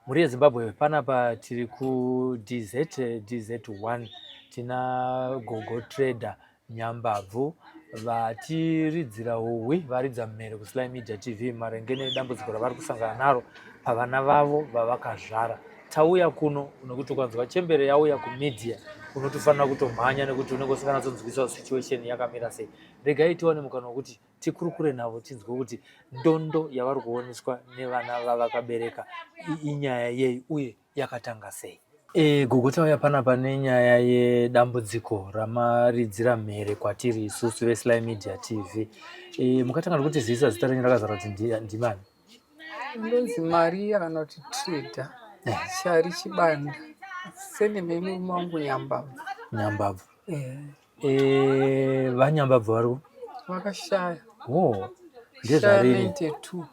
Muri yeZimbabwe panapa tiri ku DZ1 tina Gogo Trader Nyambabvu vatiridzira uwi varidza mhere kuSly Media TV maringe nedambudziko ravari kusangana naro pavana vavo vavakazvara. Tauya kuno nokuti ukanzwa chembere yauya kumedia unotofanira kutomhanya nekuti unenge usinganatsonzwisawo situation yakamira sei. Regai tiwane mukana wekuti tikurukure navo tinzwe kuti ndondo yavari kuoneswa nevana vavakabereka inyaya yei uye yakatanga sei. Gogo tauya panapa nenyaya yedambudziko ramaridzira mhere kwatiri isusu veSly Media TV. Mukatanga nokuti zivisa zita renyu rakazara kuti ndimani? Ndonzi Maria kana kuti Trader Shari Chibanda. Seneme murume wangu Nyambabvu. Nyambabvu. Vanyambabvu vari vakashaya. Ndezvarini? 92.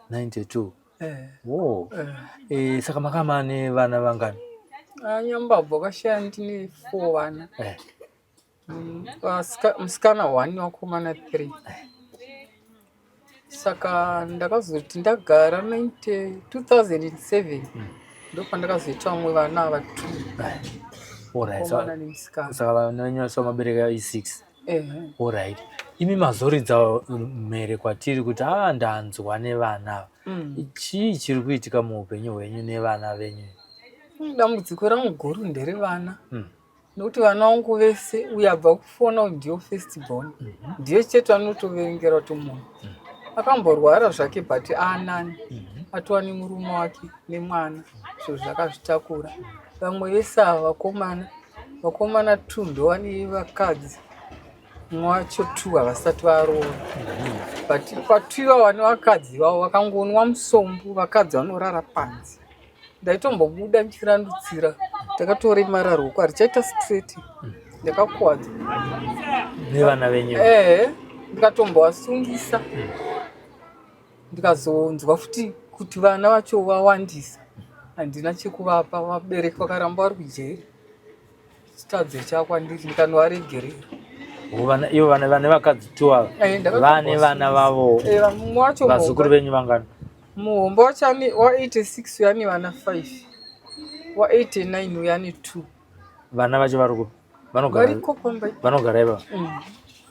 92. Saka makama nevana vangani? Nyambabvu vakashaya ndine 4 vana. Musikana 1 vakomana 3. Saka ndakazoti ndagara 2007 ndopandakazoita vamwe vana va 2. Saka vana venyu mabereka i6. Alright. Imi mazoridza mhere kwatiri kuti ndanzwa nevana. Chii chiri kuitika muupenyu hwenyu nevana venyu? Dambudziko rangu guru nderevana. Nokuti vana vangu vese uye abva kufona kuti ndiyo first born. Ndiye chete anotoverengera kuti munhu akamborwara zvake but anani. Atova nemurume wake nemwana. Zvo zvakazvitakura. Vamwe vese ava vakomana 2 ndova nevakadzi. Mumwe wacho 2 havasati varoora. But patwiwa nevakadzi vavo vakangonwa musombo, vakadzi vanorara panze. Ndaitombobuda ndichirandutsira, ndakatoremara ruoko harichaita straight. Ndakakuwadza nevana venyu. Ndikatombovasungisa. Ndikazonzwa futi kuti vana vacho vawandisa. Handina chekuvapa, vabereki vakaramba vari kujeri. Chitadzo chakwandiri ndikanovaregerera. Ivo vane vakadzi 2 vane vana vavo. Vazukuru venyu vangani? Muhombo wacho wa86 uyane vana 5. Wa89 uyane 2. Vana vacho variko vanogara ipa.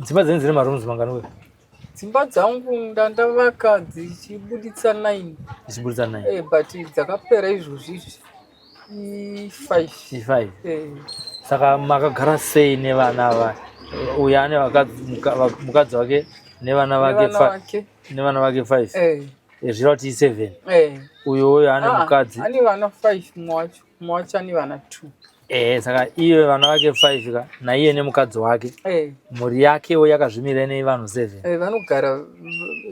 Dzimba dzenyu dzine marooms mangani we? Dzimba dzangu ndandavaka dzichibuditsa 9. Dzichibuditsa 9. But dzakapera izvozvi 5. Saka makagara sei nevana ava? Uyu ane mukadzi wake nevana vake 5. Zvira kuti 7. Uyu ane mukadzi ane vana 5 mumwe wacho ane vana 2. Saka iye vana vake 5 ka naiye nemukadzi wake. Mhuri yakewo yakazvimira nevanhu 7. Vanogara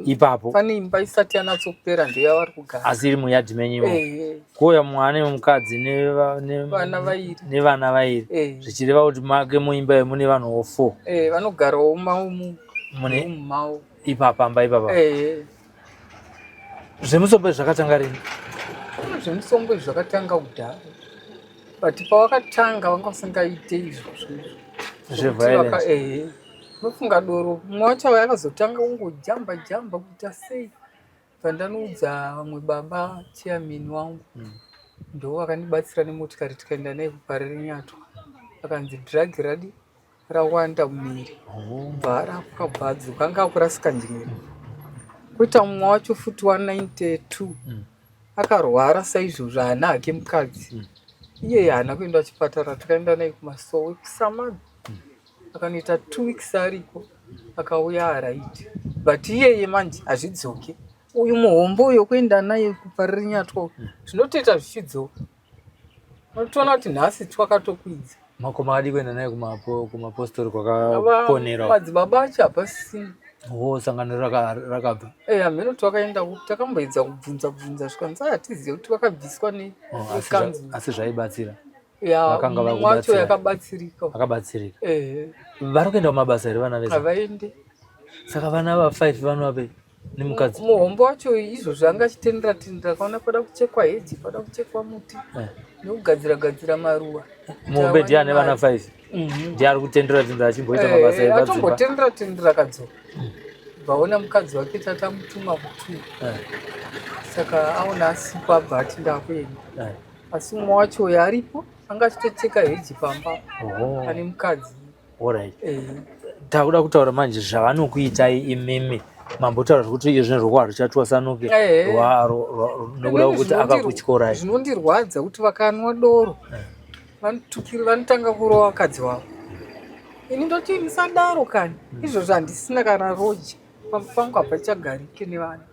ipapo. Pane imba isati yanatsopera ndiyo yavari kugara. Asi iri muyadhi menyu. Kuuya mumwe ane mukadzi nevana 2. Zvichireva kuti make muimba mune vanhuwo 4. Vanogarawo mumao ipapa ipapa. Zvemusombo zvakatanga rini? Zvemusombo zvakatanga kudhara. But pavakatanga vanga vasingaite izvozvo zveviolence. Nofunga doro mumwe wacho yakazotanga kungojamba kuita sei. Pandanoudza vamwe baba chairman wangu ndo akanibatsira nemotikari tikaenda naye kuParire Nyatwa. Akanzi drug radi rawanda mumiri. Bhara kwakabhadzuka anga akurasika njere. Kuita mumwe wacho futi 192 akarwara saizvozvo haana hake mukadzi. Iye haana kuenda kuchipatara, tikaenda naye kumasowe kuSamadhi. Akanoita 2 weeks ariko akauya araiti. But iyeye manje hazvidzoke. Uyu muhombo uyo kuenda naye kuParire Nyatwa zvinotoita zvichidzoka. Unotoona kuti nhasi twakatokwidza. Makoma adi kuenda naye kumapostori kwakaponerwa. Madzibaba acho hapasisina. Sangano rakabva. Hameno twakaenda takamboedza kubvunza zvikanzi hatizivi kuti vakabviswa nekanzu. Asi zvaibatsira. Mumwe wacho yakabatsirika. Akabatsirika. Vari kuenda kumabasa here vana vese? Havaendi. Saka vana va5 vanovape nemukadzi. Muhombo wacho izvozvo anga achitendera kaona pada kuchekwa hedzi, pada kuchekwa muti nekugadzira maruva. Muhombe ndiye ane vana 5. Ndiye ari kutendera achimboita mabasa epadzimba. Atombotendera kadzoka. Vaona mukadzi wake tatamutuma kuTuwa. Saka aona asipo abva ati ndakuenda. asi mumwe wacho uyo aripo anga achitocheka heji pamba ane mukadzi. Alright. Takuda kutaura manje zvavanokuitai imimi mambotaura kuti izvi rwakwa harichatwasanuke nokuda kuti akakutyorai. Zvinondirwadza kuti vakanwa doro vanotanga kurova vakadzi wavo. Ini ndoti musadaro kani, izvozvo handisina kana roja pangu apa chagarike nevana.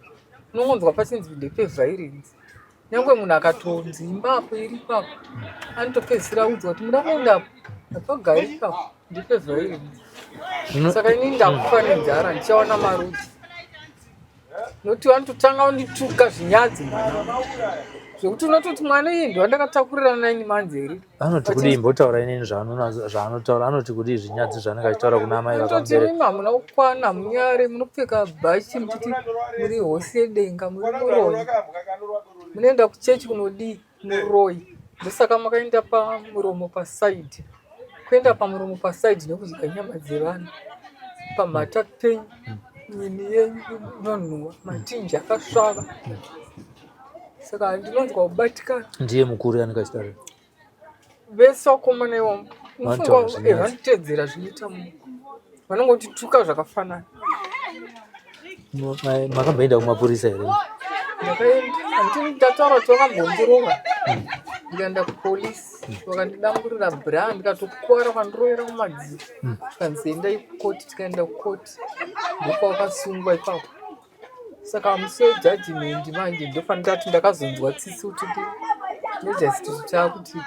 Unongonzwa pachinzi ndepeviolence. Nyangwe munhu akatonzi imba apo iri ipapo anotopedzisira udzwa kuti muda kuenda apo hapagari ipapo ndepeviolence. Saka ini ndakufa nenzara ndichawana maroja. Noti vanototanga kundituka zvinyadzi zvokuti unototi mwana iye ndowandakatakurira 9 months here. Anoti kuti imbotaura inini zvaanotaura, anoti kuti zvinyadzi zvaanenge achitaura kuna amai vakamubereka. Imi hamuna kukwana, munyare munopfeka bhachi muchiti muri hosi yedenga, muri muroyi. Munoenda kuchechi kunodii? Muroyi. Ndosaka makaenda pamuromo pasaidhi. Kuenda pamuromo pasaidhi nekudya nyama dzevana. Pamhata penyu, nyini yenyu inonhuhwa, matinji akasvava. Saka ndinonzwa kubatikana. Ndiye mukuru yanenge achitaura. Vese vakomana ivavo vanotedzera zvinoita munhu. Vanongotituka zvakafanana. Makamboenda kumapurisa here? Ndakaenda, ndataura kuti vakambondirova. Ndikaenda kupolisi, vakandidamburira bra, ndikatokuwara vakandirovera kumadziro. Tikanzi endai kukoti, tikaenda kukoti. Ndipo vakasungwa ipapo. Saka musi wejudgment manje ndofanira kuti ndakazonzwa tsitsi kuti nejasiti chakuti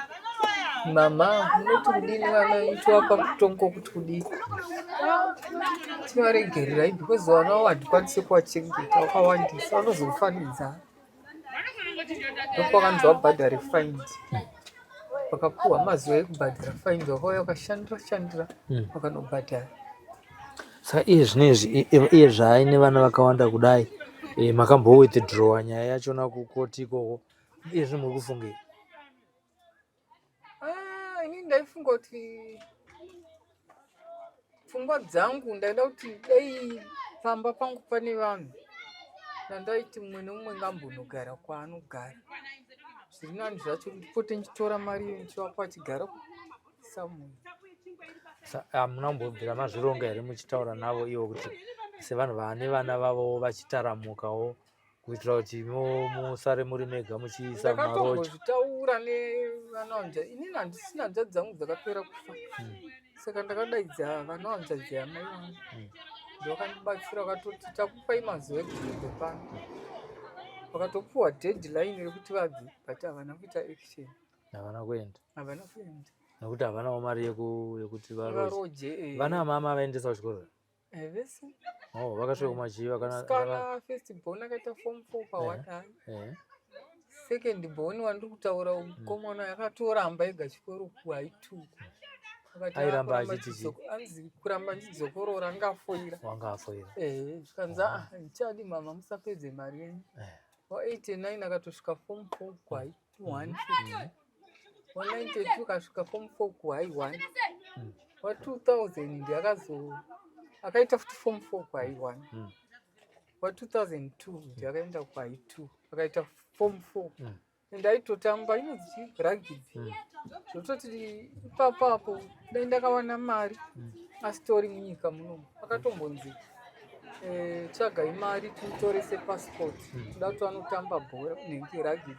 mama munoti kudini vana itovapa mutongo kuti kudini tivaregererai because vana vavo handikwanise kuvachengeta vakawandisa vanozofanidza. Ndopakanzi wabhadhare fines. Vakapuhwa mazuva ekubhadhara fines, vakauya vakashandira vakanobhadhara. Saka iye zvinezvi iye zvaaine vana vakawanda kudai makambowithdrawa nyaya yachona kukoti ikoko, iye zvino muri kufungei? Ini ndaifunga kuti pfungwa dzangu ndaida kuti dai pamba pangu pane vanhu nandaiti mumwe nemumwe ngambonogara kwaanogara. Zviri nani zvacho ndipote ndichitora mari iyo ndichivapa achigara samunhu. Hamuna kumbobvira mazvironga here muchitaura navo ivo kuti sevanhu vane vana vavo vachitaramukawo kuitira kuti musare muri mega muchiisa maroja? Ndakatombozvitaura nevana vanja. Inini handisina hanzvadzi dzangu dzakapera kufa. Saka ndakadaidza vana vanzvadzi yamai vangu. Ndovakandibatsira vakatoti takupai mazuva ekubvunzo pano. Vakatopuhwa deadline rekuti vabve but havana kuita action. Havana kuenda? Havana kuenda. Nokuti havanawo mari yekuti varoje. Vana amama vaendesa kuchikoro? Vese. Vakasvika kumachiva kana first born akaita form 4 pawadai. Second born wandiri kutaura mukomana yakatoramba ega chikoro kuhaitu. Airamba achiti anzi kuramba ndichizokorora ngafoira. Wangafoira? Zvikanzi ndichadi mama musapedze mari yenyu. Wa89 akatosvika form 4 kuhai 1. Wa92 akasvika form 4 kuhai 1. Wa2000 ndiye akaita futi form 4 kuhai 1. Wa2002 ndiye akaenda kuhai 2 akaita form 4. Ndaitotamba inonzi rugby. Zvototi ipapapo dai ndakawana mari asitori munyika munomu akatombonzi tsvagai mari timutorese passport kuda kuti vanotamba bhora kunenge rugby.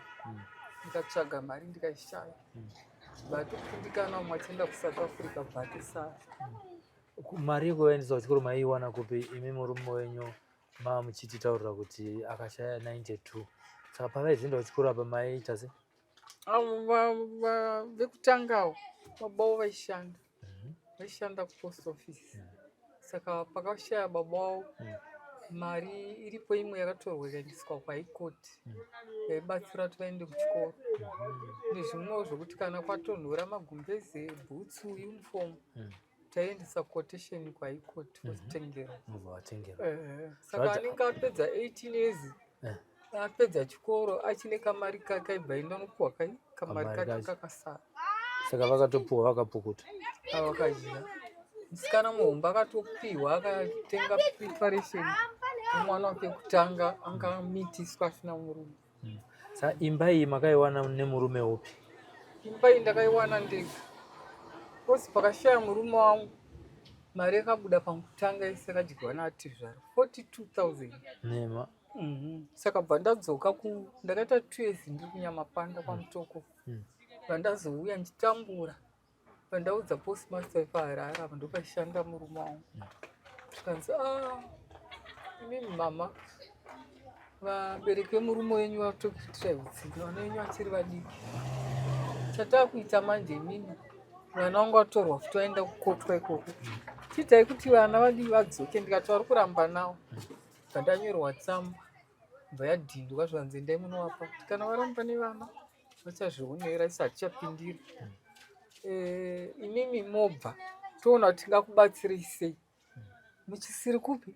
Ndikatsvaga mari ndikaishaya but kufundikana umwe achienda kuSouth Africa but sara. Mari yekuendesa kuchikoro maiwana kupi imi murume wenyu muchititaurira kuti akashaya 92? Saka pavaizoenda kuchikoro apa maiita se? Vekutangawo baba vaishanda. Vaishanda kupost office. Saka pakashaya baba wavo mari iripo imwe yakatorwa ikaendeswa kuHigh Court yaibatsira kuti vaende kuchikoro. Nezvimwewo zvokuti kana kwatonhora magumbeze, bhutsu, uniform taiendesa quotation kuHigh Court vozitengerwa. Saka anenge apedza 18 years apedza chikoro achine kamari kake aibva enda nokuhwa kamari kake kakasara. Saka vakatopuhwa vakapukuta? Vakadya. Musikana muhomba akatopiwa akatenga preparation umwana wake kutanga anga mitiswa asina murume. Saka imba iyi makaiwana nemurume upi? imba iyi ndakaiwana ndega kosi pakashaya murume wangu mari yakabuda pamutanga ese akadyiwa naatizvaro 42,000 nema saka bva ndadzoka ndakaita 2 years ndiri kunyamapanda kwamutoko bva ndazouya ndichitambura bva ndaudza postmaster wepaharare apa ndopashanda murume wangu tikanzi inini mama vabereki vemurume wenyu vatokuitirai utsinga vana venyu vachiri vadiki chatakuita manje inini vana vangu vatorwa futi vaenda kukotwa ikoko chiitai kuti vana vadii vadzoke ndikati vari kuramba navo vandanyorwa tsamba bva yadhindwa zvanzi endai munovapa kuti kana varamba nevana vachazvionera isi hatichapindiri inini mobva toona kuti tingakubatsirei sei muchisiri kupi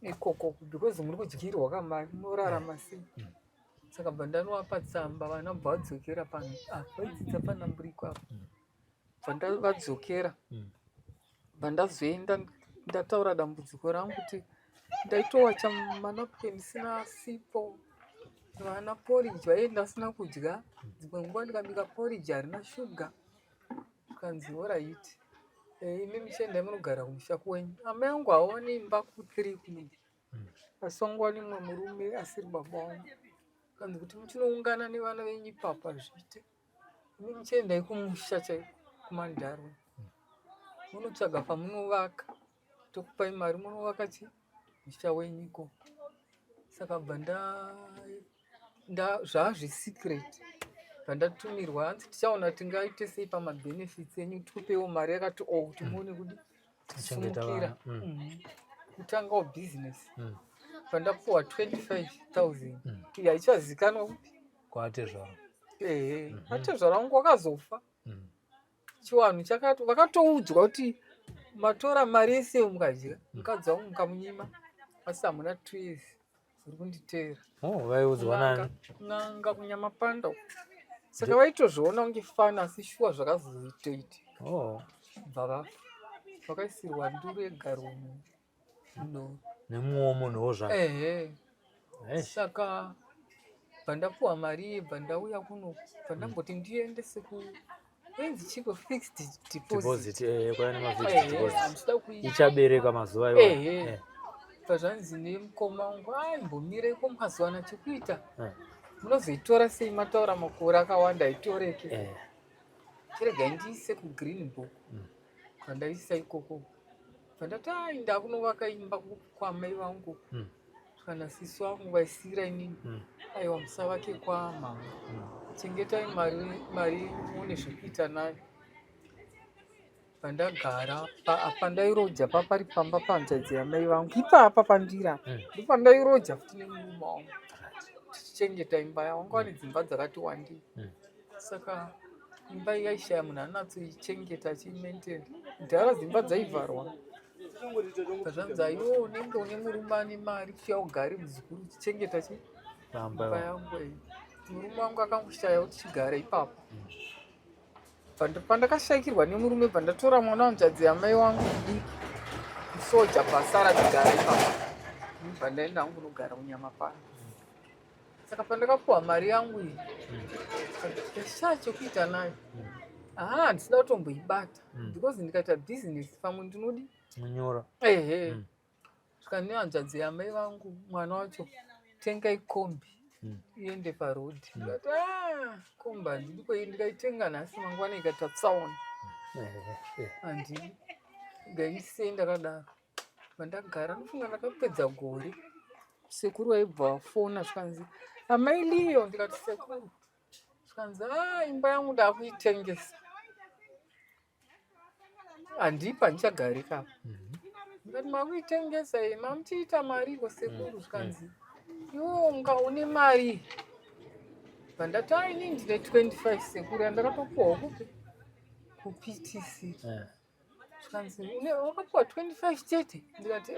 ikoko because muri kudyirwa kamari munorarama sei saka bva ndanovapa tsamba vana bva vadzokera pano apa idzidza panamburiko apa bva ndavadzokera bva ndazoenda ndataura dambudziko rangu kuti ndaitowacha manapukeni sina sipo vana poriji vaye ndasina kudya dzimwe nguva ndikabika poriji harina shuga kanzi oraiti imi chiendai munogara kumusha kwenyu amai angu haone imba ku3 kunei asi wangu wani mumwe murume asiri baba wangu kanzi kuti muchinoungana nevana venyu ipapa zviite imi muchiendai kumusha chaiko kumandaro munotsvaga pamunovaka tokupai mari munovaka musha wenyu ikoko saka bva zvazvesecret bva ndatumirwa hanzi tichaona tingaite sei pamabenefits enyu tikupewo mari yakati kuti muone kudi tisumukira kutangawo bhizinesi bva ndapuwa 25,000 iyi haichazikanwa kupi kwaatezvaro atezvaro wangu wakazofa chiwanhu chakati vakatoudzwa kuti matora mari yese mukadya mukadzi wangu mukamunyima asi hamuna 2 years uri kunditeera vaiudzwa nani n'anga kunyamapanda saka vaitozviona kunge fani asi shuwa zvakazoitoiti bva vafa vakaisirwa nduru yegaromu nemuwo munhuwo zvake saka bva ndapuwa mari iyi bva ndauya kuno bva ndamboti ndiendese enzi chiko fixed deposit handida ichabereka mazuva iwayo bva zvanzi nemukoma wangu imbomireiko mazuvana chekuita munozoitora sei mataura makore akawanda aitoreke chiregai ndiise kugreen book vandaisa ikoko vandati ndakunovaka imba kwamai vangu kana sisi vangu vaisira inini aiwa musavake kwamama chengetai mari muone zvekuita nayo pandagara apa ndairoja papari pamba panzvadzi yamai vangu ipapa pandira ndopandairoja futi nemurume wangu tichichengeta imba yavangu vane dzimba dzakati wandei saka imba iyi yaishaya munhu anatsoichengeta achiimaintaina dhara dzimba dzaivharwa zvanzi aiwo unenge une murume ane mari kuya ugare muzukuru uchichengeta imba yangu iyi murume wangu akangoshaya kuti chigara ipapo pandakashayikirwa nemurume pandatora mwana wanzvadzi yamai wangu diki musoja pasara kugara ipapo pandaenda hangu kunogara munyamapanda saka pandakapuwa mari yangu iyi ndashaa chekuita nayo handisida kutomboibata because ndikaita bhizinesi pamwe ndinodi munyora svika nehanzvadzi yamai vangu mwana wacho tengai kombi iende parodhi ndikati kombi handidi kwei ndikaitenga nhasi mangwana ikaita tsaona handidi ngaisei ndakadaro vandagara ndofunga ndakapedza gore sekuru waibva wafona zvikanzi amai liyo ndikati sekuru zvikanzi imba yangu ndakuitengesa handipa ndichagarika ndikati makuitengesa iyi mamuchiita mariko sekuru zvikanzi iwo unga une mari vandati inini ndine 25 sekuru yandakatopuwa kupi kuPTC zvikanzi wakapuwa 25 chete ndikati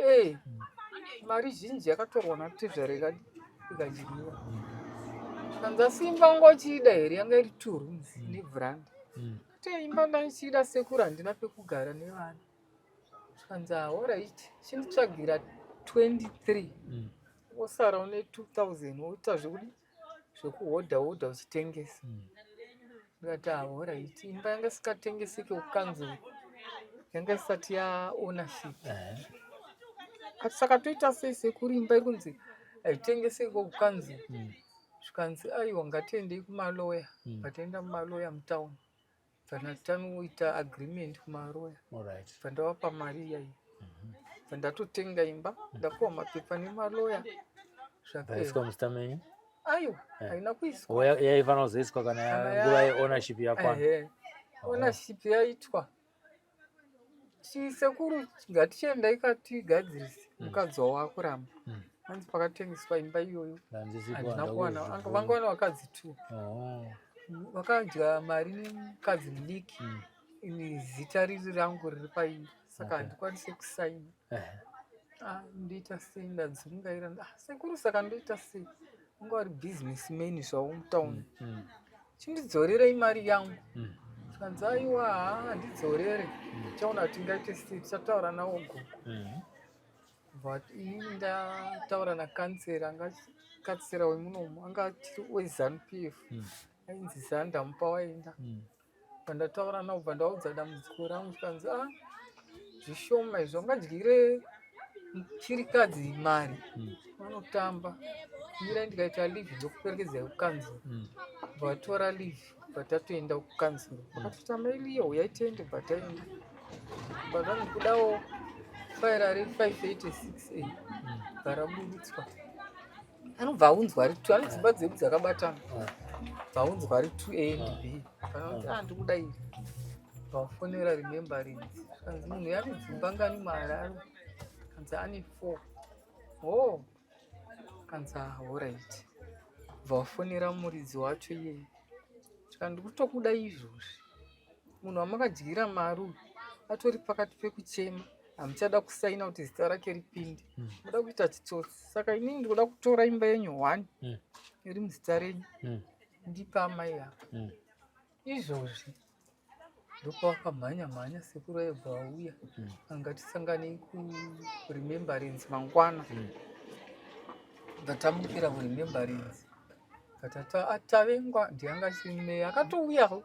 mari zhinji yakatorwa natezvaro ikadyiwa zvikanzi asi imba wangu wachiida here yanga iri 2 rooms nevhuranda kuti imba ndaichiida sekuru handina pekugara nevana zvikanzi oraiti chinditsvagira 23 wosara une 2,000 woita zvekuhodha uchitengesa ndikati alright, imba yanga isikatengeseki ukanzi yanga isati yaownership. Saka toita sei sekuru imba ikunzi haitengeseki ukanzi zvikanzi aiwa ngatiendei kumaloya. Pataenda kumaloya mutauni kana tanoita agreement kumaloya pandavapa mari iyaiyo pandatotenga imba ndapuwa mapepa nemaloya Vaiswa mustamenyu aiwa haina kuiswa yaifanira kuzoiswa kana nguva yeownership yakwana. ownership yaitwa chisekuru ngatichiendai katigadzirise mukadzi wawakuramba hanzi pakatengeswa imba iyoyo handina kuwana vanga wana vakadzi 2 vakadya mari nemukadzi mudiki zita riri rangu riri paimba saka handikwanise kusaina. Ndoita sei ndadzungaira sekuru saka ndoita sei anga vari businessman zvavo mutauni chindidzorerei mari yangu kanzi aiwa handidzorere tichaona kuti ngaite sei tichataura nawo gogo but inini ndataura nakansera kansera wemunomu anga tiri weZANU-PF ainzi Zanda Mupawaenda. Pandataura nawo pandaudza dambudziko rangu kanzi zvishoma izvo ngadyire chirikadzi mari vanotamba mirai ndikaita live ndokuperekedzai kukanzuro vatora live patatoenda kukanzuro vakatotama iliyo uyai tiende pataenda pakanzi kudawo faira re586A baraburutswa anobva aunzwa ari 2 anodzimba dzedu dzakabatana bvaunzwa ari 2A and B panoti ndikuda iri vafonera remembrance kanzi munhu yari dzimba ngani mararo kanzi ane 4 kanzi alright vafonera muridzi wacho iyeye ndikutokuda izvozvi munhu wamakadyira mari atori pakati pekuchema hamuchada kusaina kuti zita rake ripinde muda kuita chitsotsi saka inini ndikuda kutora imba yenyu 1 iri muzita renyu ndipa amai yako izvozvi ndopavakamhanya sekuru aibva auya angatisanganei kuremembrance mangwana ndatamukira kuremembrance atavengwa ndiyanga chirimeya akatouyawo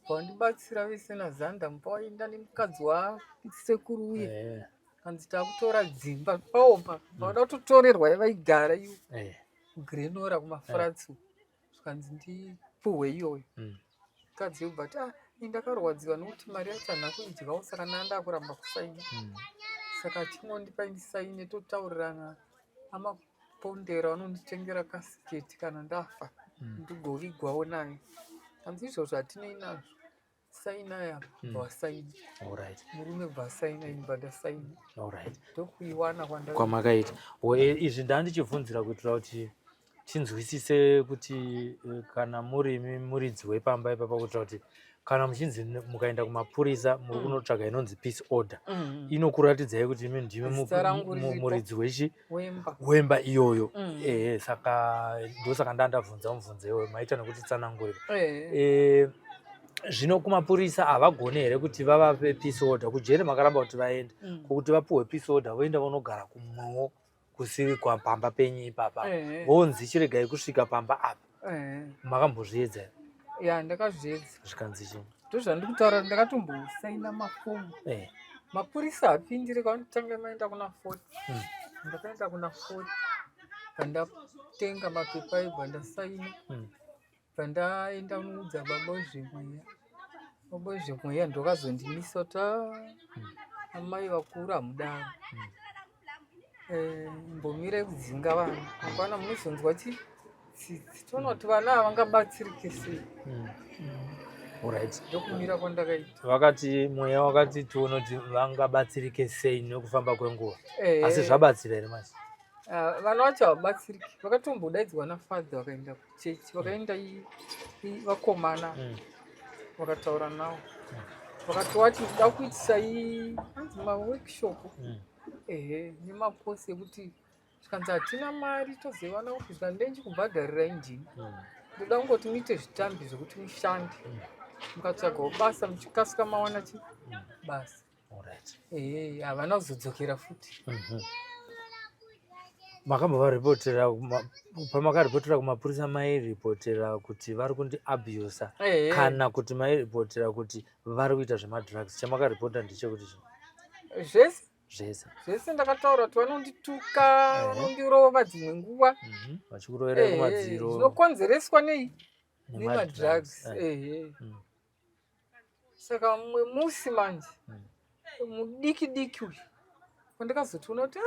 vandibatsira vese naZanda Mupawaenda nemukadzi wasekuru uye kanzi takutora dzimba paomba vada kutotorerwa vaigara iwo Grenora kumafuratsu zvikanzi ndipuhwe iyoyo mukadzi yobvati ndakarwadziwa nokuti mari yacho handina kuidyawo saka nanda kuramba kusaina saka chingondipa ndisaine totaurirana amapondera vanonditengera kasiketi kana ndafa ndigovigwawo naye kanzi izvozvo hatinei nazvo sainai apa bvasaina murume bvasaina ini bandasaina ndokuiwana kwamakaita. Izvi ndandichibvunzira kuitira kuti tinzwisise kuti kana muri muridzi wepamba ipapa kuitira kuti kana muchinzi mukaenda kumapurisa muri kunotsvaga inonzi peace order inokuratidzai kuti imi ndimi muridzi wechi wemba iyoyo. Saka ndosaka ndandabvunza mubvunzo iyoyo maita nekuti tsanangurira. Zvino kumapurisa havagoni here kuti vavape peace order kujeri makaramba kuti vaende kuti vapuhwe peace order voenda vonogara kumwewo kusiri pamba penyu ipapa vonzi chiregai kusvika pamba apa makambozviedza here? Ya ndakazviedza. Zvikanzi chini? Ndozvandikutaura ndakatombosaina mafomu mapurisa hapindire kwanotanga maenda kuna 40 ndakaenda kuna 40 pandatenga mapepa aibva ndasaina pandaenda kunoudza baba wezvemweya ndokazondimisa kuti amai vakuru hamudaro mbomirai kudzinga vanhu apana munozonzwa toona kuti vana havangabatsirike sei. Ndokumira kwandakaita vakati mweya wakati tiona kuti vangabatsirike sei nekufamba kwenguva asi zvabatsira here masi? Vana vacho havabatsiriki vakatombodaidzwa nafadha vakaenda kuchechi vakaenda vakomana vakataura navo vakati wati da kuitisai anzi maworkshop nemakosi ekuti zvikanzi hatina mari toziwana kuti zvikandenji kubhadharira injini ndoda kungoti muite zvitambi zvokuti mushande mukatsvagawo basa muchikasika mawana chi basa havana kuzodzokera futi. makamba varipotera pamakaripotera kumapurisa mairipotera kuti vari kundi abusa kana kuti mairipotera kuti vari kuita zvemadrugs? chamakaripota ndechekuti zvese ndakataura kuti vanondituka, vanondirova dzimwe nguva, vachikurovera kumadziro. zvinokonzereswa nei? Nemadrugs. Saka mumwe musi manje mudiki diki uyu pandakazotoona kuti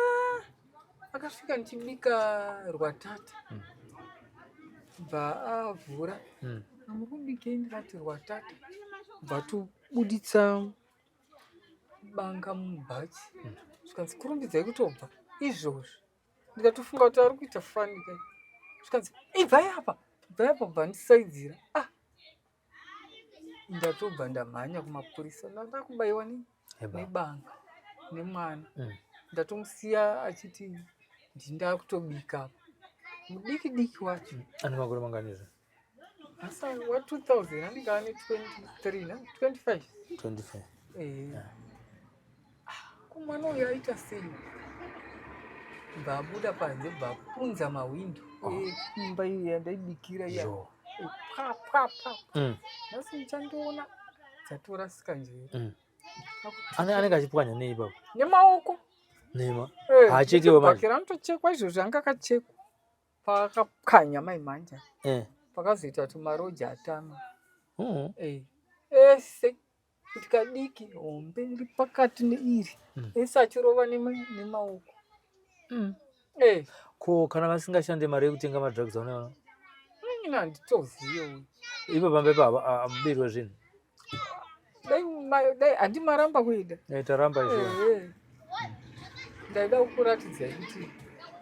akasvika ndichibika rwatata, bva avhura amukubikei, ndikati rwatata, bva tobuditsa banga mubhachi, zvikanzi kurumbidzai kutobva izvozvo. Ndikatofunga kuti ari kuita fani kai, zvikanzi ibvai apa, bva ndisaidzira. Ndatobva ndamhanya kumapurisa, ndakubayiwa nebanga nemwana. Ndatomusiya achiti ndinda kutobika mudiki diki wacho. Ane makore manganizvo? Asa wa 2000 andinga ane 23 25. Kumwana uyu aita sei? Mbabuda panze, mbapunza mawindo imba iyo yandaibikira iya. Pa. Nasi nichandoona dzatorasika njere. Anenge achipwanya nei ipapo? Nemaoko. Haachekewo manje? Bakira anotochekwa izvozvo, anga akachekwa pakakanya maimanja, pakazoita kuti maroja atama ese kuti kadiki hombe iri pakati neiri ese achirova nemaoko. Ko kana vasingashande mari yekutenga madrugs unoona? Ina handitoziye. Ipo pamba ipo hamubirwe zvinhu? Dai handimaramba kuida. Taramba izvo. Ndaida kukuratidzai kuti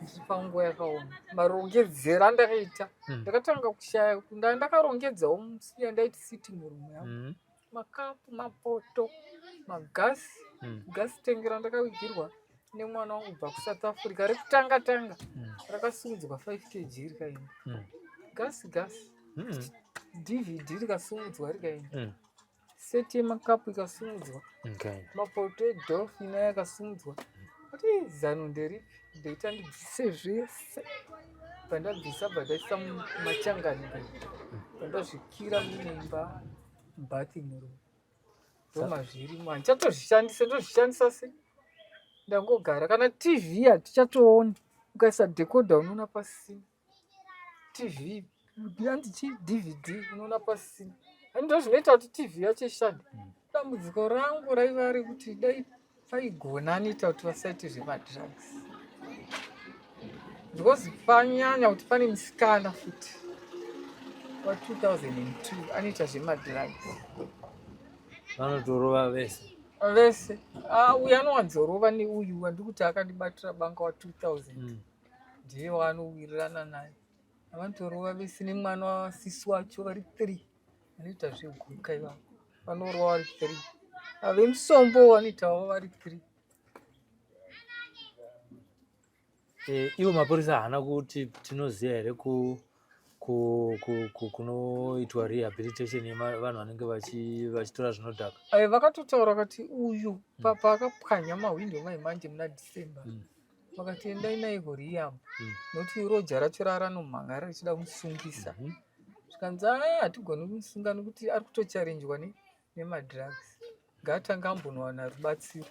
ndiri panguva yakaoma. Marongedzero andakaita ndakatanga kushaya kuti ndakarongedzawo musi yandaiti sitting room yangu, makapu, mapoto, magasi, gasi tengi randakavigirwa nemwana wangu kubva kuSouth Africa rekutanga tanga rakasumudzwa 5 kg rikaenda. Gasi DVD rikasumudzwa rikaenda. Seti yemakapu ikasumudzwa, mapoto edolphin nayo yakasumudzwa. Kuti zano nderipi? Ndeita ndibvise zvese. Pandabvisa ndaisa machangani, pandazvikira muimba bathing room, ndoma zvirimo. Ndochatozvishandisa sei? Ndangogara. Kana TV hatichatoona, ukaisa decoder unoona pasina. TV handichi DVD unoona pasina. Ndo zvinoita kuti TV yacho ishande. Dambudziko rangu raiva rekuti dai paigona anoita kuti vasaite zvemadrugs. Ndikozi panyanya kuti pane musikana futi wa 2002 anoita zvemadrugs. Vanotorova vese? Vese. Uyu anowanzorova neuyu wandikuti akandibatira banga wa 2000. Ndiye waanowirirana naye. Vanotorova vese nemwana wasisi wacho vari 3. Vanoita zveguka ivavo. Vanorova vari 3. Vemusombo vanoitawo vari 3. Ivo mapurisa haana kuti tinoziva here kunoitwa rehabilitation yevanhu vanenge vachitora zvinodhaka? Vakatotaura kuti uyu paakapwanya mahwindo maimanje muna December, vakati endai naye kurehab, nokuti roja racho raranomhanga richida kumusungisa. Zvikanzi hatigoni kumusunga nokuti ari kutocharenjwa nemadrugs, ngaatanga ambonowana rubatsiro.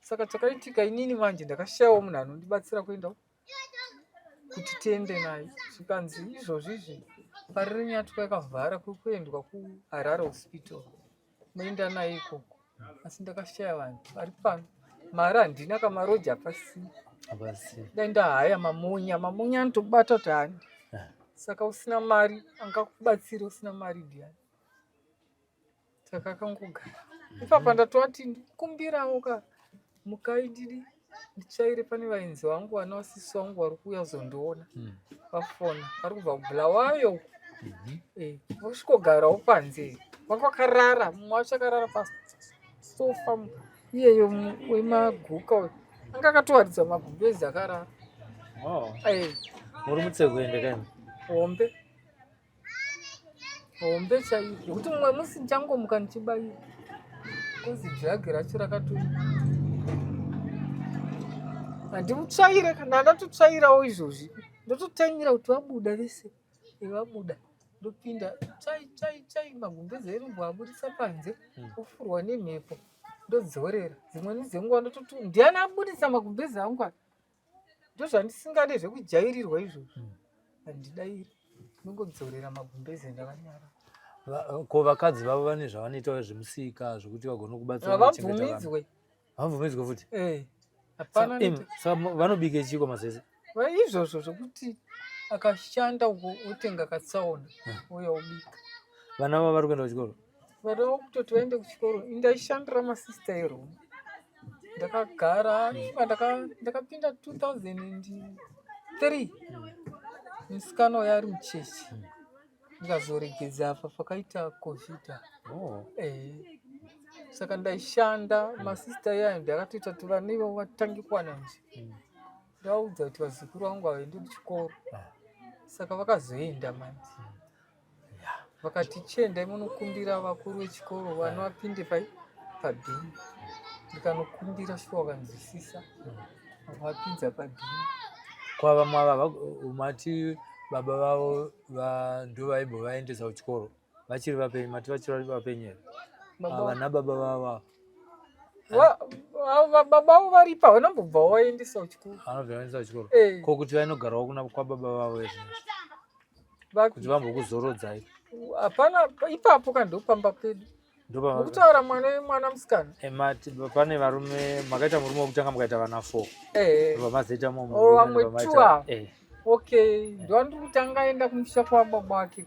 Saka chakaitika inini manje ndakashayawo munhu anondibatsira kuenda kuti tiende naye. Zvikanzi izvozvizvi pariri nyatwa yakavhara kuendwa kuHarare hospital, moenda naye ikoko. Asi ndakashaya vanhu vari pano, mari handina, kamaroja pasina. Dai ndahaya mamonya anotobata kuti handi. Saka usina mari angakubatsira, usina mari ndiani? Saka akangogara ipapa. Ndatoti ndikumbirawo ka mukai nditsvaire pane vaenzi vangu vana wasisi wangu vari kuuya zondoona vafona, vari kubva kuBulawayo. Vosvikogarawo panze, vanga vakarara. Mumwe wacho akarara pasofa iyeyo wemaguka uyu, anga akatowaridza magumbezi akarara. Muri mutsekuende kani? Hombe chaiyo, kuti mumwe musi ndichangomuka ndichibayiwa kozi drug racho handimutsvaire kana ndatotsvairawo izvozvi ndototaimira kuti vabuda vese vabuda ndopinda tsvai magumbezi erumbwaabudisa panze ofurwa nemhepo ndodzorera dzimweni dzenguva ndototi ndiani abudisa magumbezi angu aya ndozvandisingade zvekujairirwa izvozvo handidairi nongodzorera magumbezi ndakanyara ko vakadzi vavo vane zvavanoita zvemusika zvokuti vagone kubatsira havabvumidzwe futi hapana vanobike chiko mazese izvozvo zvokuti akashanda uko otenga katsaona uya ubika vana vavo vari kuenda kuchikoro vadavo kutoti vaende kuchikoro ndaishandira masista eroma ndakagara ndakapinda 2003 musikana uya ari muchechi ndikazoregedza apa pakaita covid saka ndaishanda masista iyayo ndakatoita kuti vana ivavo vatange kuwana nje ndaudza kuti vazukuru vangu havaendi kuchikoro saka vakazoenda mandi vakati chiendai munokumbira vakuru vechikoro vana vapinde pabhini ndikanokumbira shuwa vakanzwisisa vapinza pabhini kwavamwe ava mati baba vavo ndo vaibva vaendesa kuchikoro vachiri vapenyu mati vachiri vapenyu here vana baba vavo baba vavo varipa vanambobva vaendesa kuchikoro vanobva vaendesa kuchikoro kokuti vainogarawo kuna kwababa vavo kuti vambokuzorodzai hapana ipapo kandopamba pedu nokutaura mwana musikana pane varume makaita murume wokutanga mukaita vana 4 vamazoita vamwe 2 okay ndowandiri kutanga aenda kumusha kwababa wake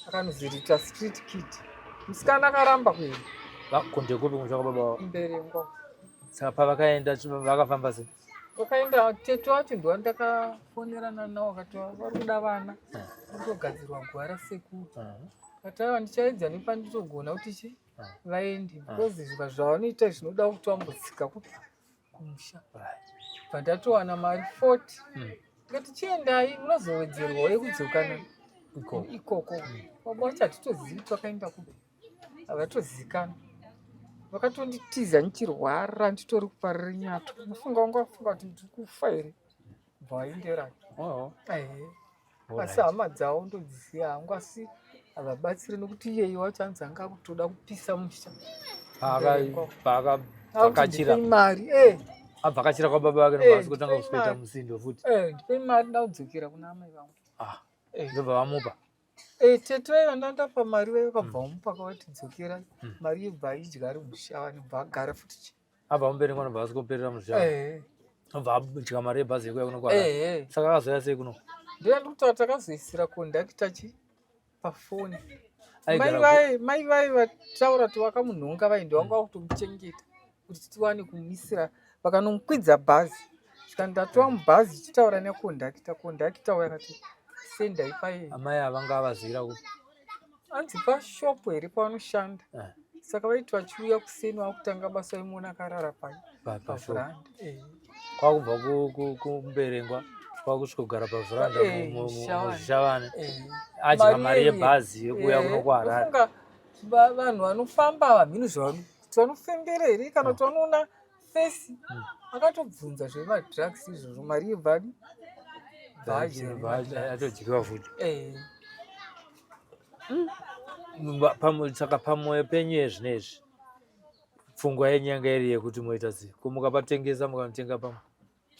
akanozirita street kid musikana akaramba kuenda kunde kupi kumusha kwababa wavo mberengo saka pavakaenda vakafamba sei vakaenda tete wacho ndowandakafonerana nawo akati vari kuda vana kutogadzirwa gwara sekuru kataiwa ndichaedza nepanditogona kuti chi vaende because zviva zvavanoita zvinoda kuti vambodzika kumusha pandatowana mari 40 ngati chiendai munozowedzerwawo yekudzokana ikoko baba vacho hatitozivi twakaenda kupi havatozikana vakatonditiza ndichirwara nditori kuparira nyato mufunga wangu afunga kuti ndiri kufa here bva vaenderana asi hama dzavo ndodziziva hangu asi havabatsiri nokuti iyeye wacho anzi anga kutoda kupisa musha mari abvakachira kwababa vake nobva kutanga kusweta musindo futi ndipei mari daudzokera kuna amai vangu ndobva vamupa tete vaiva ndandapa mari vaiva kabva vamupa kavati dzokera mari yebva aidya ari musha nobva agara futi abva muberengwa nobva asikoperera musha nobva adya mari yebhazi yekuya kunokwara saka akazoya sei kuno ndoyandikutaura takazoisira kondakita pafoni mai vai vataura kuti vakamunhonga vaindi vanga vakutomuchengeta kuti tiwane kumisira vakanomukwidza bhazi saka ndatova mubhazi tichitaura nekondakita yakati sendai paye amai avanga avazivira kuti anzi pashopu here pavanoshanda saka vaiti vachiuya kuseni vakutanga basa imona akarara pavhuranda kwakubva kumberengwa kwakusvikogara pavhuranda muzhishavane adya mari yebhazi yekuya kunokuharare vanhu vanofamba havamhini zvavano kuti vanofembera here kana kuti vanoona fesi akatobvunza zvemadrugs izvozvo mari yebvani atodyiwa futi saka pamwoyo penyu yezvinezvi pfungwa yenyu yanga iri yekuti moita sei kumukapatengesa mukanotenga pamwe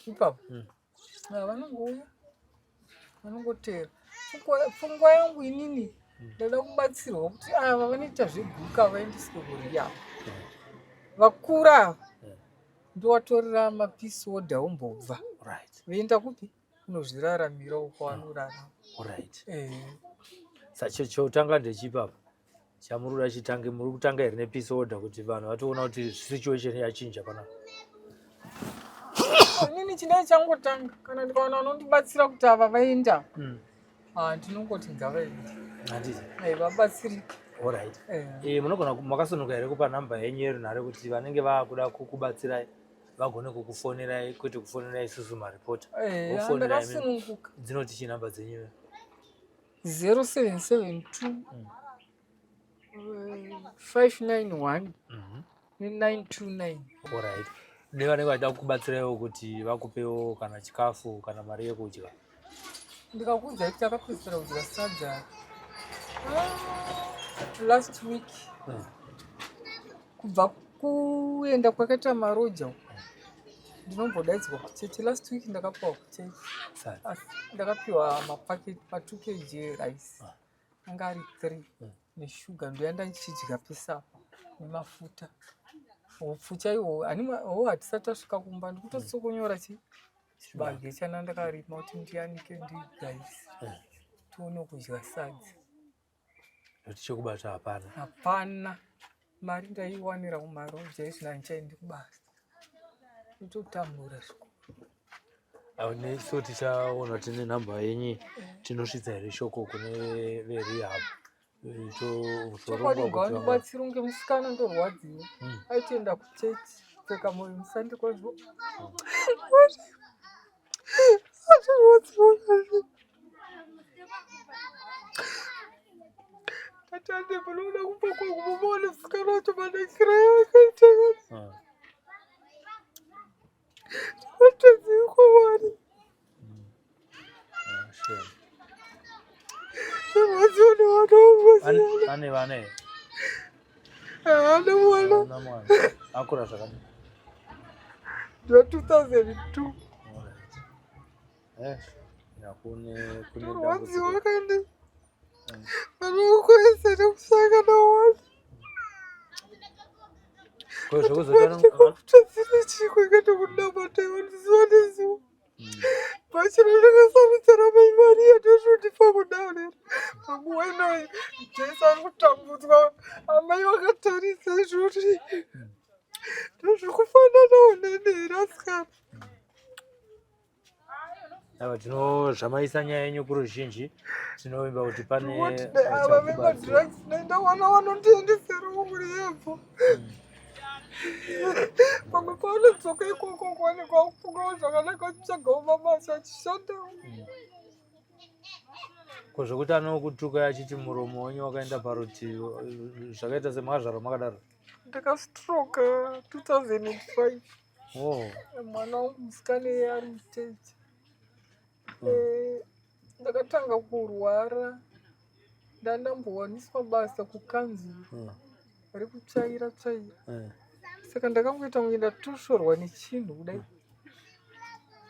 ipapo vanongouya vanongotera pfungwa yangu inini ndada kubatsirwa kuti ava vanoita zvebhuka vaendeswe kuriya vakura ava ndovatorera mapisi odha wombobva voenda kupi kunozviraramirawo kwavanorarama chotanga ndechipapa chamuri chitange muri kutanga here nepisi odha kuti vanhu vatoona kuti situation yachinja panapa inini chinai changotanga kana ndikaona vanondibatsira kuti ava vaenda ndinongoti ngavaende vabatsirike munogona makasonoka here kupa nhamba yenyu yerunhare kuti vanenge vaakuda kukubatsirai vagone kukufonerai kwete kufonerai isusu maripota ndakasununguka dzinoti chi nhamba dzenyu 0772 591 929 nevanenge vachida kukubatsiraiwo kuti vakupewo kana chikafu kana mari yekudya. Ndikakuudza kuti takapedzisira kudya sadza last week kubva kuenda kwakaita maroja ndinombodaidzwa kuchechi. Last week ndakapiwa kuchechi, ndakapiwa mapaketi ma2 kg rice anga ari 3 neshuga ndoenda ndichidya pesapa nemafuta. Upfu chaiwo hoo hatisati tasvika kumba ndikutosokonyora chibage chana ndakarima kuti ndianike ndigaise tione kudya sadza. Kuti chekubata hapana, mari ndaiwanira kumaroja izvino handichaendi kubasa, ndototambura zvikuru. Nesu tichaona tine nhamba yenyu tinosvitsa here shoko kune verehab. Chokwadi ngemusikana ndorwadziwa aitoenda kuchechi pfeka moyo musandi kwazvo tatande panoda kupa kwakumomaona musikana wacho madakira yakaita tatadziwi kwamari zvarwadziwa nevana vane haana mwana akura zvakadii? ndo2002. Kurwadziwa kandi vanokuesere kusaka nawana kutadzire chikwe kati kunamataiwa ndizuva nezuva bachiro ndakasarudzana maimariya ndozvondipa kudaurera panguva inoyi jesi ari kutambudzwa. Amai vakatarisa izvoti ndozvikufananawo nenhera asikana. Zvamaisa nyaya yenyu kuruzhinji tinovimba kuti pane ava vemadrugs ndawana vanondiendeserawo kuri yebvo pamwe pavanodzoka ikoko kuwanikwa kufungawo zvakanaka vachitsvagawo mabasa achishandawo. Zvekuti anokutuka achiti muromo wenyu wakaenda parutivi zvakaita semazvaro makadaro? Ndakastroka 2005. Mwana wangu musikana ari muteji. Ndakatanga kurwara ndandambowaniswa basa kukanzuru rekutsvaira saka ndakangoita kunge ndatoshorwa nechinhu kudai.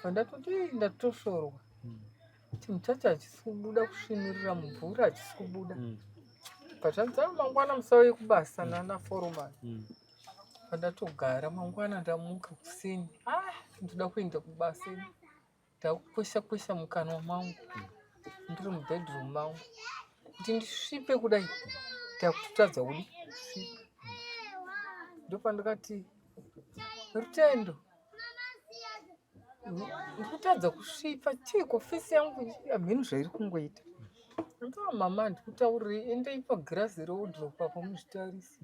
Pandatoti ndatoshorwa chinhu chacho hachisi kubuda kusvinirira mumvura hachisi kubuda. Pazvanzi mangwana musauye kubasa nana foromani. Pandatogara mangwana ndamuka kuseni ndoda kuenda kubasa ndakukwesha mukanwa mangu ndiri mubhedroom mangu kuti ndisvipe kudai ndakutadza kudi kusvipa. Ndopandakati Rutendo ndikutadza kusvipa chiko fesi yangu hamheni zvairi kungoita. Mama ndikutaurire endai pagirazi reodhropu apo muzvitarise.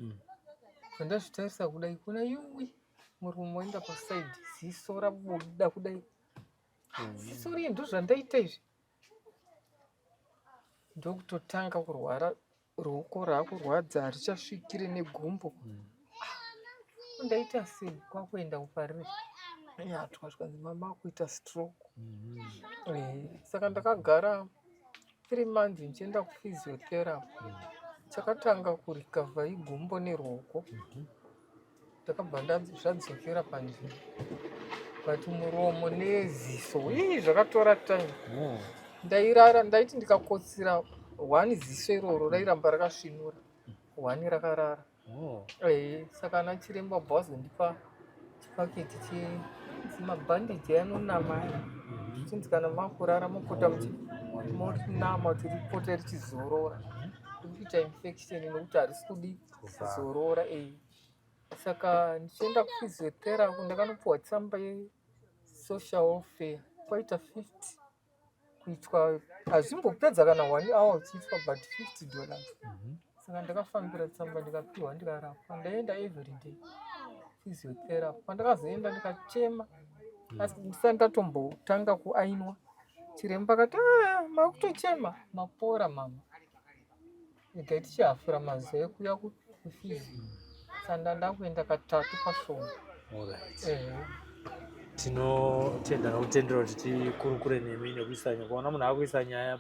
Pandazvitarisa kudai kuna yuwi murume waenda pasaidhi ziso rabuda kudai. Ziso riye ndozvandaita izvi. Ndokutotanga kurwara ruoko raakurwadza harichasvikire negumbo. Ndaita sei kwakuenda kuparire twazvanzi mama akuita stroke. Saka ndakagara 3 months ndichienda kuphysiotherapy. Chakatanga kurikavha igumbo neruoko ndakabva zvadzokera panzvimbo but muromo neziso zvakatora time. Ndairara ndaiti ndikakotsira 1 ziso iroro rairamba rakasvinura 1 rakarara. Saka ana chiremba bvazondipa chipaketi chemabhandiji anonamaya chinzi kana makurara mopota muchinama kuti ripota richizorora kuita infection nekuti harisi kudi kuzorora. Saka ndichienda kuphysiotherapy ndakanopiwa tsamba yesocial welfare kwaita 50 kuitwa hazvimbopedza kana 1 hour uchiitwa but $50. Saka ndakafambira tsamba ndikapiwa ndikarapwa. Ndaenda everyday physiotherapy. Pandakazoenda ndikachema asi ndisati ndatombotanga kuainwa chiremba akati makutochema mapora mama. Ndikaiti chihafura mazuva ekuuya kuphysio. Saka ndakuenda katatu pashoma Alright. Tinotenda nekutendera kuti tikurukure nemi nekuisa kuona munhu akuisa nyaya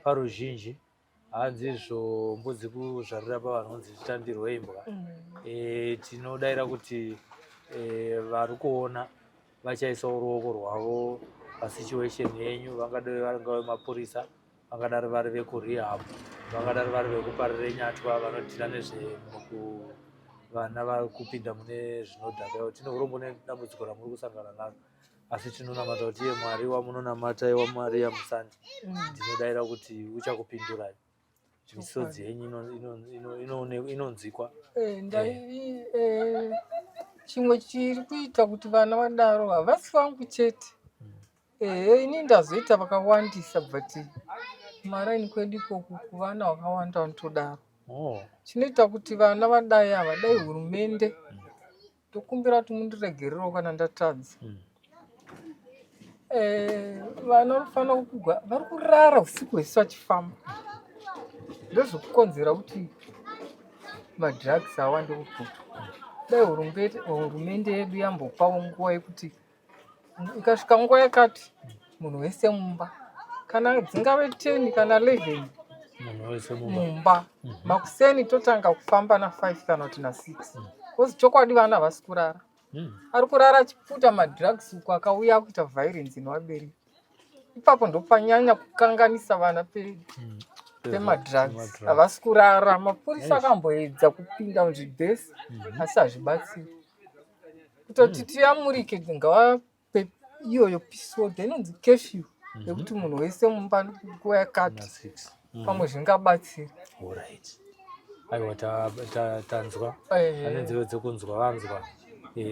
paruzhinji hanzi izvo mbudzi kuzvarira pavanhu kunzi zvitandirwe imbwa. Tinodaira kuti vari kuona vachaisa ruoko rwavo pasituation yenyu, vangadai vari mapurisa, vangadai vari vekurehab, vangadai vari vekuparire nyatwa vanodhira vana vari kupinda mune zvinodhaka. Tine urombo nedambudziko ramuri kusangana naro, asi tinonamata kuti iye Mwari wamunonamata waMwari yamusandi, ndinodaira kuti uchakupindurai. Misodzi yenyu inonzikwa. Chimwe chiri kuita kuti vana vadaro havasi vangu chete. Ini ndazoita vakawandisa, but maraini kwedu ikoko kuvana vakawanda vanotodaro. Chinoita kuti vana vadai havadai hurumende. Tokumbira kuti mundiregererewo kana ndatadza. Vana vanofanira kugwa vari kurara usiku hwese vachifamba. Ndozvokukonzera kuti madrugs awande kuguta. Dai hurumende yedu yambopawo nguva yekuti ikasvika nguva yakati munhu wese mumba, kana dzingave 10 kana 11 mumba, makuseni totanga kufamba na5 kana kuti na6. Kozi chokwadi vana havasi kurara. Ari kurara achipfuta madrugs uko akauya kuita violence nevabereki. Ipapo ndopanyanya kukanganisa vana pemadrugs. Havasi kurara. Mapurisa akamboedza kupinda muzvibhesi asi hazvibatsiri. Kutoti tiyamurike ngavape iyoyo peaceful day inonzi curfew yekuti munhu wese mumba nguva yakati, pamwe zvingabatsira. Aiwa, tanzwa ane nzeve dzekunzwa vanzwa.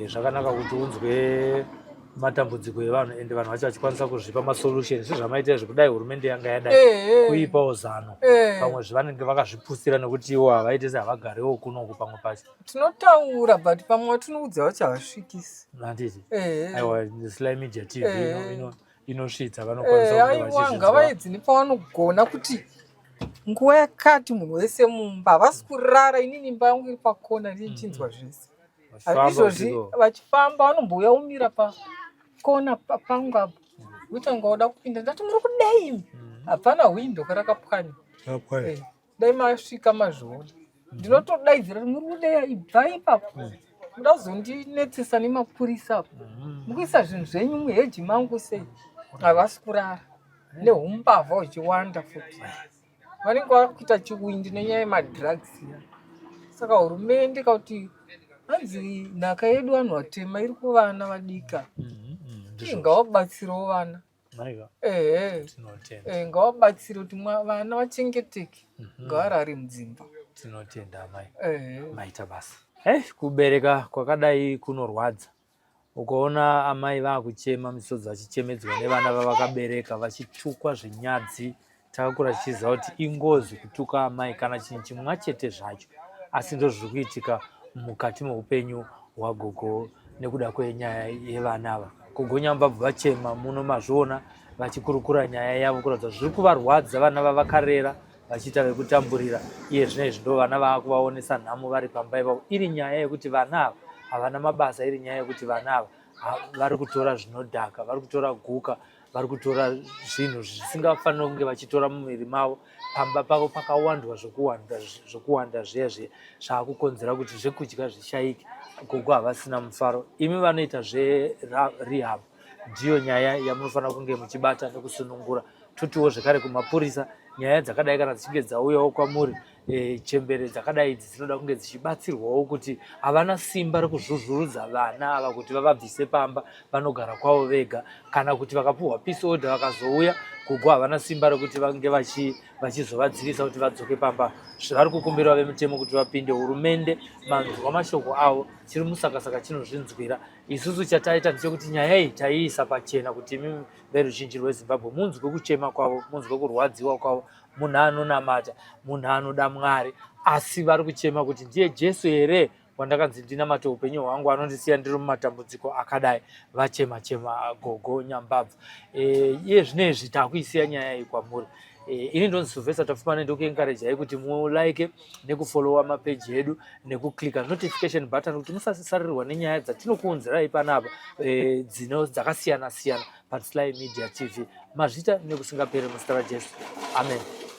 Zvakanaka kuti unzwe matambudziko evanhu ende vanhu vacho vachikwanisa kuzvipa masolution. Zvamaita zvekudai hurumende yanga yadai kuipawo zano, pamwe zvavanenge vakazvipusira nekuti ivo havaiti sehavagarewo kunoku pamwe pacho. Tinotaura but pamwe watinoudza vacho havasvikisi. Nanditi. Aiwa, Slime Media TV inosvitsa, vanokwanisa kuti aiwa ngavaedzi nepavanogona kuti nguva yakati munhu wese mumba, havasi kurara. Inini imba yangu iri pakona ndichinzwa zvese. Izvozvi vachifamba vanombouya umira pakona pangu apo. Kutanga wada kupinda ndati muri kudai, hapana hwindo karakapwanya. Dai masvika mazviona. Ndinotodaidzira kuti muri kudai, ibvai ipapo. Muda kuzondinetsesa nemapurisa apo. Mukuisa zvinhu zvenyu muheji mangu sei. Havasi kurara. Nehumbavha huchiwanda futi. Vanenge vakuita chiwindi nenyaya yemadrugs. Saka hurumende kuti hanzi nhaka yedu vanhu vatema iri kuvana vadika. Ngavabatsirewo vana. Ngavabatsire kuti vana vachengeteke, ngavarare mudzimba. Tinotenda amai. Maita basa. Kubereka kwakadai kunorwadza. Ukaona amai vakuchema misodzi vachichemedzwa nevana vavakabereka vachitukwa zvinyadzi. Takakura tichiziva kuti ingozi kutuka amai kana chinhu chimwe chete zvacho, asi ndozviri kuitika mukati meupenyu hwagogo nekuda kwenyaya yevana ava. Gogo Nyambabvu vachema muno mazviona vachikurukura nyaya yavo kuratidza zviri kuvarwadza vana vavakarera vachiita vekutamburira. Iye zvinezvi ndo vana vaakuvaonesa nhamo vari pamba ivavo. Iri nyaya yekuti vana ava havana mabasa, iri nyaya yekuti vana ava vari kutora zvinodhaka, vari kutora guka, vari kutora zvinhu zvisingafanira kunge vachitora mumwiri mavo. Pamba pavo pakawandwa zvokuwanda zviya zviya zvaakukonzera kuti zvekudya zvishayike. Gogo havasina mufaro. Imi vanoita zverehab, ndiyo nyaya yamunofanira kunge muchibata nekusunungura. Totiwo zvekare kumapurisa, nyaya dzakadai kana dzichinge dzauyawo kwamuri, chembere dzakadai idzi dzinoda kunge dzichibatsirwawo kuti havana simba rekuzvuzvurudza vana ava kuti vavabvise pamba vanogara kwavo vega, kana kuti vakapuhwa peace order vakazouya, gogo havana simba rekuti vange vachizovadzirisa kuti vadzoke pamba. Zvavari kukumbira vemutemo kuti vapinde. Hurumende manzwa mashoko avo, chiri musakasaka chinozvinzwira. Isusu chataita ndechekuti nyaya iyi taiisa pachena kuti imi veruzhinji rweZimbabwe munzwe kuchema kwavo, munzwe kurwadziwa kwavo. Munhu anonamata, munhu anoda Mwari, asi vari kuchema kuti ndiye Jesu here wandakanzi ndinamate upenyu hwangu anondisiya ndiri mumatambudziko akadai. Vachema Gogo Nyambabvu. Iye zvinezvi taakuisiya nyaya iyi kwamuri. ini ndonzi Sylvester Tafumane ndokuencourage kuti mulike nekufollowa mapeji edu nekuklika notification button kuti musasarirwa nenyaya dzatinokuunzirai panapa dzakasiyana siyana paSly Media TV. Mazvita nekusingaperi muzita raJesu. Amen.